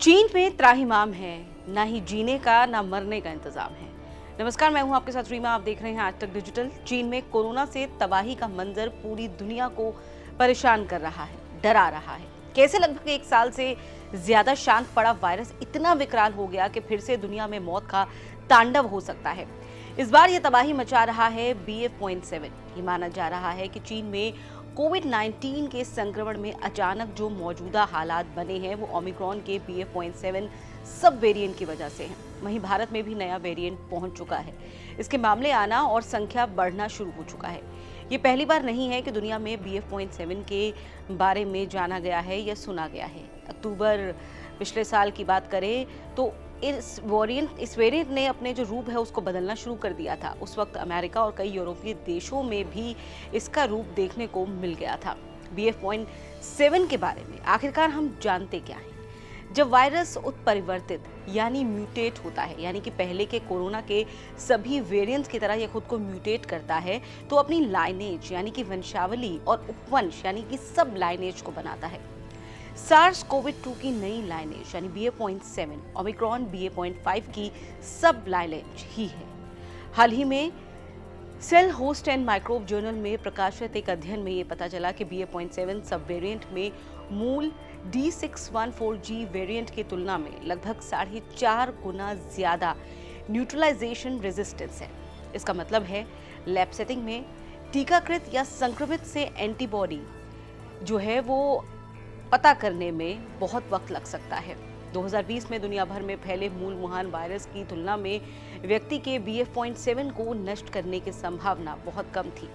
चीन में त्राहिमाम है, ना ही जीने का ना मरने का इंतजाम है। नमस्कार, मैं हूं आपके साथ रीमा। आप देख रहे हैं आज तक डिजिटल। चीन में कोरोना से तबाही का मंजर पूरी दुनिया को परेशान कर रहा है, डरा रहा है। कैसे लगभग एक साल से ज्यादा शांत पड़ा वायरस इतना विकराल हो गया कि फिर से दुनिया में मौत का तांडव हो सकता है। इस बार यह तबाही मचा रहा है BF.7। ये माना जा रहा है कि चीन में कोविड-19 के संक्रमण में अचानक जो मौजूदा हालात बने हैं वो ओमिक्रॉन के BF.7 सब वेरिएंट की वजह से हैं। वहीं भारत में भी नया वेरिएंट पहुंच चुका है। इसके मामले आना और संख्या बढ़ना शुरू हो चुका है। ये पहली बार नहीं है कि दुनिया में BF.7 के बारे में जाना गया है या सुना गया है। अक्टूबर पिछले साल की बात करें तो इस वेरिएंट ने अपने जो रूप है उसको बदलना शुरू कर दिया था। उस वक्त अमेरिका और कई यूरोपीय देशों में भी इसका रूप देखने को मिल गया था। BF.7 के बारे में आखिरकार हम जानते क्या हैं? जब वायरस उत्परिवर्तित यानी म्यूटेट होता है, यानी कि पहले के कोरोना के सभी वेरिएंट्स की तरह ये खुद को म्यूटेट करता है, तो अपनी लाइनेज यानी कि वंशावली और उपवंश यानी कि सब लाइनेज को बनाता है। सार्स कोविड-2 की नई लाइनेज यानी BF.7 ओमिक्रॉन BA.5 की सब लाइनेज ही है। हाल ही में Cell Host and Microbe journal में प्रकाशित एक अध्ययन में ये पता चला कि BA.7 सब वेरिएंट में मूल D614G वेरिएंट की तुलना में लगभग 4.5 गुना ज्यादा न्यूट्रलाइजेशन रेजिस्टेंस है। इसका मतलब है लैब सेटिंग में टीकाकृत या संक्रमित से एंटीबॉडी जो है वो पता करने में बहुत वक्त लग सकता है। 2020 में दुनिया भर में फैले मूल वुहान वायरस की तुलना में व्यक्ति के BF.7 को नष्ट करने की संभावना बहुत कम थी।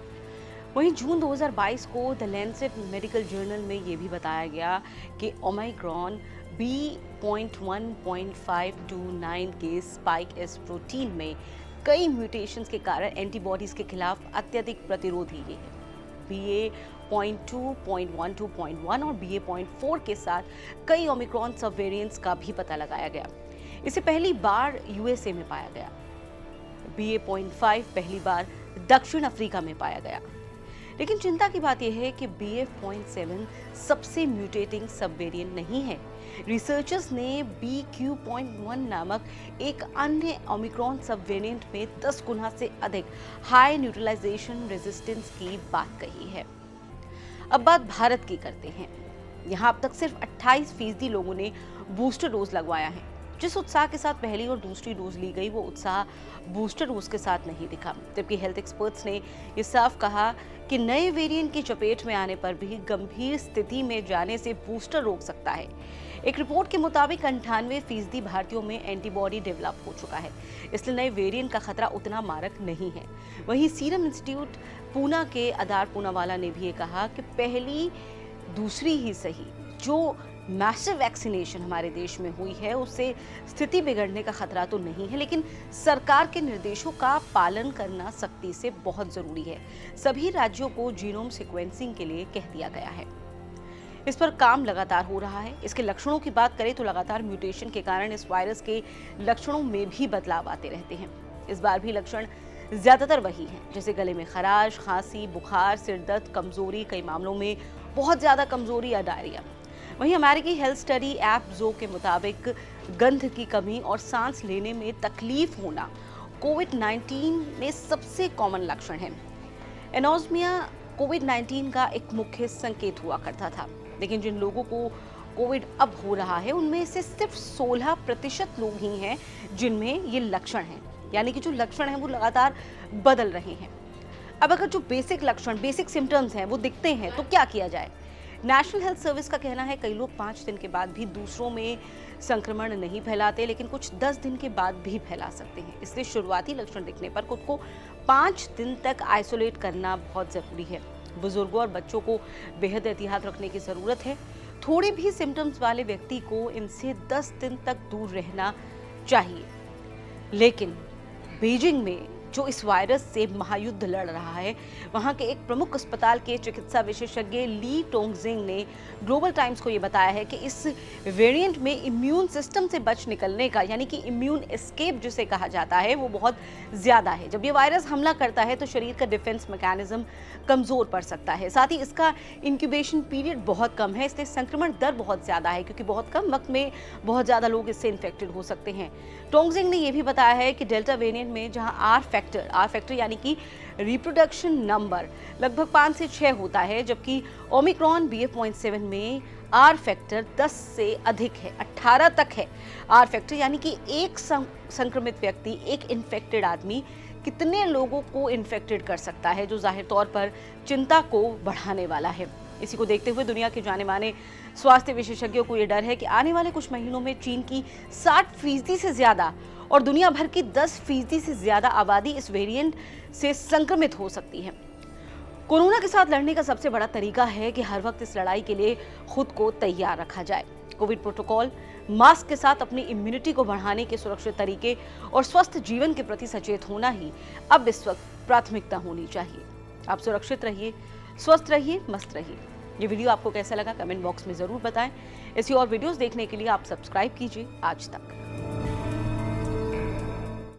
वहीं जून 2022 को द लैंसेट मेडिकल जर्नल में ये भी बताया गया कि ओमिक्रॉन B.1.529 के स्पाइक एस प्रोटीन में कई म्यूटेशंस के कारण एंटीबॉडीज के खिलाफ अत्यधिक प्रतिरोधी है। BA.2.12.1 और BA.4 के साथ कई ओमिक्रॉन सब वेरिएंट्स का भी पता लगाया गया। इसे पहली बार USA में पाया गया। BA.5 पहली बार दक्षिण अफ्रीका में पाया गया। लेकिन चिंता की बात यह है कि BF.7 सबसे म्यूटेटिंग सब वेरिएंट नहीं है। रिसर्चर्स ने BQ.1 नामक एक अन्य ओमिक्रॉन सब वेरिएंट में 10 गुना से अधिक हाई न्यूट्रलाइजेशन रेजिस्टेंस की बात कही है। अब बात भारत की करते हैं। यहाँ अब तक सिर्फ 28% लोगों ने बूस्टर डोज लगवाया है। जिस उत्साह के साथ पहली और दूसरी डोज ली गई वो उत्साह बूस्टर डोज के साथ नहीं दिखा। जबकि हेल्थ एक्सपर्ट्स ने ये साफ कहा कि नए वेरिएंट की चपेट में आने पर भी गंभीर स्थिति में जाने से बूस्टर रोक सकता है। एक रिपोर्ट के मुताबिक 98% भारतीयों में एंटीबॉडी डेवलप हो चुका है, इसलिए नए वेरिएंट का खतरा उतना मारक नहीं है। वहीं सीरम इंस्टीट्यूट पूना के अदार पूनावाला ने भी ये कहा कि पहली दूसरी ही सही, जो मैसिव वैक्सीनेशन हमारे देश में हुई है उससे स्थिति बिगड़ने का खतरा तो नहीं है, लेकिन सरकार के निर्देशों का पालन करना सख्ती से बहुत जरूरी है। सभी राज्यों को जीनोम सीक्वेंसिंग के लिए कह दिया गया है। इस पर काम लगातार हो रहा है। इसके लक्षणों की बात करें तो लगातार म्यूटेशन के कारण इस वायरस के लक्षणों में भी बदलाव आते रहते हैं। इस बार भी लक्षण ज्यादातर वही हैं, जैसे गले में खराश, खांसी, बुखार, सिरदर्द, कमजोरी, कई मामलों में बहुत ज्यादा कमजोरी या डायरिया। वहीं अमेरिकी हेल्थ स्टडी ऐप जो के मुताबिक गंध की कमी और सांस लेने में तकलीफ होना कोविड-19 में सबसे कॉमन लक्षण है। एनोस्मिया कोविड-19 का एक मुख्य संकेत हुआ करता था, लेकिन जिन लोगों को कोविड अब हो रहा है उनमें से सिर्फ 16% लोग ही हैं जिनमें ये लक्षण हैं, यानी कि जो लक्षण हैं वो लगातार बदल रहे हैं। अब अगर जो बेसिक लक्षण, बेसिक सिम्टम्स हैं वो दिखते हैं तो क्या किया जाए? नेशनल हेल्थ सर्विस का कहना है कई लोग 5 दिन के बाद भी दूसरों में संक्रमण नहीं फैलाते, लेकिन कुछ 10 दिन के बाद भी फैला सकते हैं। इसलिए शुरुआती लक्षण दिखने पर खुद को 5 दिन तक आइसोलेट करना बहुत जरूरी है। बुजुर्गों और बच्चों को बेहद एहतियात रखने की जरूरत है। थोड़े भी सिम्टम्स वाले व्यक्ति को इनसे 10 दिन तक दूर रहना चाहिए। लेकिन बीजिंग में जो इस वायरस से महायुद्ध लड़ रहा है। वहां के एक प्रमुख अस्पताल के चिकित्सा विशेषज्ञ ली टोंगजिंग ने ग्लोबल टाइम्स को ये बताया है कि इस वेरिएंट में इम्यून सिस्टम से बच निकलने का, यानी कि इम्यून एस्केप जिसे कहा जाता है, वो बहुत ज्यादा है। जब ये वायरस हमला करता है तो शरीर का डिफेंस मैकेनिज्म कमजोर पड़ सकता है। साथ ही इसका इंक्यूबेशन पीरियड बहुत कम है, इसलिए संक्रमण दर बहुत ज्यादा है, क्योंकि बहुत कम वक्त में बहुत ज्यादा लोग इससे इन्फेक्टेड हो सकते हैं। टोंगजिंग ने यह भी बताया है कि डेल्टा वेरिएंट में जहां आर फैक्टर यानी कि रिप्रोडक्शन नंबर लगभग 5 से 6 होता है, जबकि ओमिक्रॉन BA.7 में आर फैक्टर 10 से अधिक है, 18 तक है। आर फैक्टर यानी कि एक संक्रमित व्यक्ति, एक इन्फेक्टेड आदमी कितने लोगों को इन्फेक्टेड कर सकता है, जो जाहिर तौर पर चिंता को बढ़ाने वाला है। इसी को देखते हुए दुनिया के जाने माने स्वास्थ्य विशेषज्ञों को यह डर है कि आने वाले कुछ महीनों में चीन की 60% से ज्यादा और दुनिया भर की 10% से ज्यादा आबादी इस वेरिएंट से संक्रमित हो सकती है। कोरोना के साथ लड़ने का सबसे बड़ा तरीका है कि हर वक्त इस लड़ाई के लिए खुद को तैयार रखा जाए। कोविड प्रोटोकॉल, मास्क के साथ अपनी इम्यूनिटी को बढ़ाने के सुरक्षित तरीके और स्वस्थ जीवन के प्रति सचेत होना ही अब इस वक्त प्राथमिकता होनी चाहिए। आप सुरक्षित रहिए, स्वस्थ रहिए, मस्त रहिए। ये वीडियो आपको कैसा लगा कमेंट बॉक्स में जरूर बताएं। ऐसी और वीडियोस देखने के लिए आप सब्सक्राइब कीजिए आज तक।